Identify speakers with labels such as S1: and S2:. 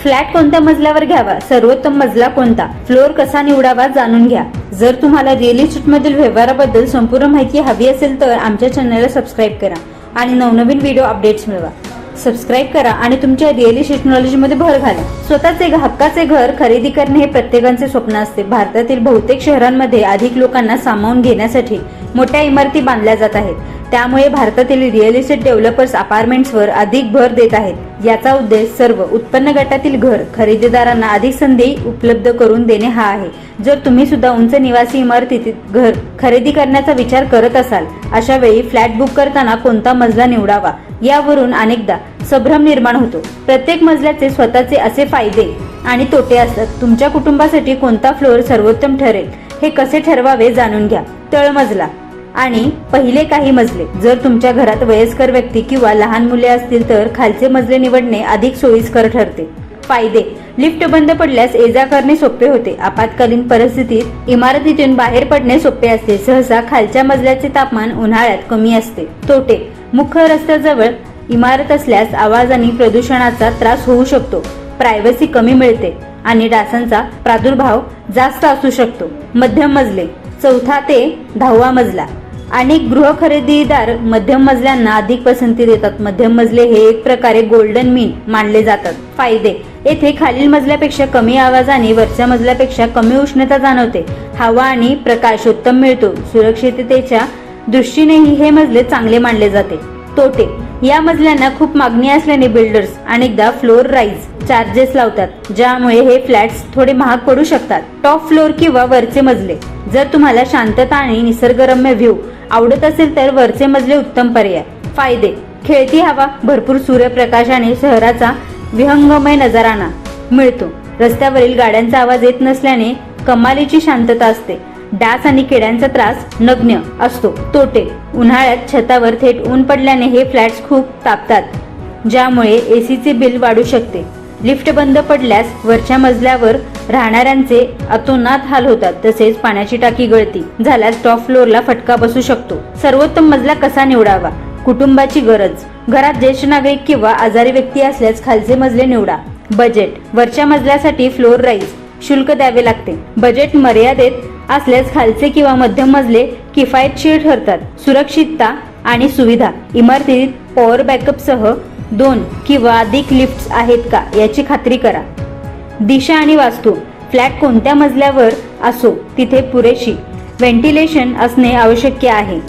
S1: Flat कोणत्या मजल्यावर घ्यावा, सर्वोत्तम मजला कोणता, फ्लोअर कसा निवडावा जाणून घ्या. जर तुम्हाला रिअल इस्टेट मधील व्यवहाराबद्दल संपूर्ण माहिती हवी असेल तर आमच्या चॅनलला सबस्क्राईब करा आणि नवनवीन व्हिडिओ अपडेट्स मिळवा. सबस्क्राईब करा आणि तुमच्या रिअल इस्टेट नॉलेज मध्ये भर घाला. स्वतःचे हक्काचे घर खरेदी करणे हे प्रत्येकाचे स्वप्न असते. भारतातील बहुतेक शहरांमध्ये अधिक लोकांना सामावून घेण्यासाठी मोठ्या इमारती बांधल्या जात आहेत. त्यामुळे भारतातील रिअल इस्टेट डेव्हलपर्स अपार्टमेंट्सवर अधिक भर देत आहेत. याचा उद्देश सर्व उत्पन्न गटातील घर खरेदीदारांना अधिक संधी उपलब्ध करून देणे हा आहे. जर तुम्ही सुद्धा उंच निवासी इमारतीत घर खरेदी करण्याचा विचार करत असाल, अशा वेळी फ्लॅट बुक करताना कोणता मजला निवडावा यावरून अनेकदा संभ्रम निर्माण होतो. प्रत्येक मजल्याचे स्वतःचे असे फायदे आणि तोटे असतात. तुमच्या कुटुंबासाठी कोणता फ्लोअर सर्वोत्तम ठरेल हे कसे ठरवावे जाणून घ्या. तळमजला आणि पहिले काही मजले. जर तुमच्या घरात वयस्कर व्यक्ती किंवा लहान मुले असतील तर खालचे मजले निवडणे अधिक सोयीस्कर ठरते. फायदे: लिफ्ट बंद पडल्यास ये-जा करणे सोपे होते. आपत्कालीन परिस्थितीत इमारतीतून बाहेर पडणे सोपे असते. सहसा खालच्या मजल्याचे तापमान उन्हाळ्यात कमी असते. तोटे: मुख्य रस्त्याजवळ इमारत असल्यास आवाज आणि प्रदूषणाचा त्रास होऊ शकतो. प्रायव्हसी कमी मिळते आणि डासांचा प्रादुर्भाव जास्त असू शकतो. मध्यम मजले, चौथा ते 10वा मजला. अनेक गृह खरेदीदार मध्यम मजल्यांना अधिक पसंती देतात. मध्यम मजले हे एक प्रकारे गोल्डन मीन मानले जातात. फायदे: येथे खालील मजल्यापेक्षा कमी आवाज आणि वरच्या मजल्यापेक्षा कमी उष्णता जाणवते. हवा आणि प्रकाश उत्तम मिळतो. सुरक्षिततेच्या दृष्टीनेही हे मजले चांगले मानले जाते. तोटे: या मजल्यांना खूप मागणी असल्याने बिल्डर्स अनेकदा फ्लोअर राईज चार्जेस लावतात, ज्यामुळे हे फ्लॅट्स थोडे महाग पडू शकतात. टॉप फ्लोअर किंवा वरचे मजले. जर तुम्हाला शांतता आणि निसर्गरम्य व्ह्यू आवडत असेल तर वरचे मजले उत्तम पर्याय. फायदे: खेळती हवा, भरपूर सूर्यप्रकाश आणि शहराचा विहंगमय नजारा मिळतो. रस्त्यावरील गाड्यांचा आवाज येत नसल्याने कमालीची शांतता असते. डास आणि किड्यांचा त्रास नगण्य असतो. तोटे: उन्हाळ्यात छतावर थेट ऊन पडल्याने हे फ्लॅट्स खूप तापतात, ज्यामुळे एसीचे बिल वाढू शकते. लिफ्ट बंद पडल्यास वरच्या मजल्यावर राहणाऱ्यांचे अतोनात हाल होतात. तसेच पाण्याची टाकी गळती झाल्यास टॉप फ्लोअरला फटका बसू शकतो. सर्वोत्तम मजला कसा निवडावा? कुटुंबाची गरज. घरात ज्येष्ठ नागरिक किंवा आजारी व्यक्ती असल्यास खालचे मजले निवडा. बजेट. वरच्या मजल्यासाठी फ्लोअर राईज शुल्क द्यावे लागते. बजेट मर्यादित असल्यास खालचे किंवा मध्यम मजले किफायतशीर ठरतात. सुरक्षितता आणि सुविधा. इमारतीत पॉवर बॅकअपसह 2 किंवा अधिक लिफ्ट्स आहेत का याची खात्री करा. दिशा आणि वास्तू. फ्लॅट कोणत्या मजल्यावर असो तिथे पुरेशी व्हेंटिलेशन असणे आवश्यक आहे.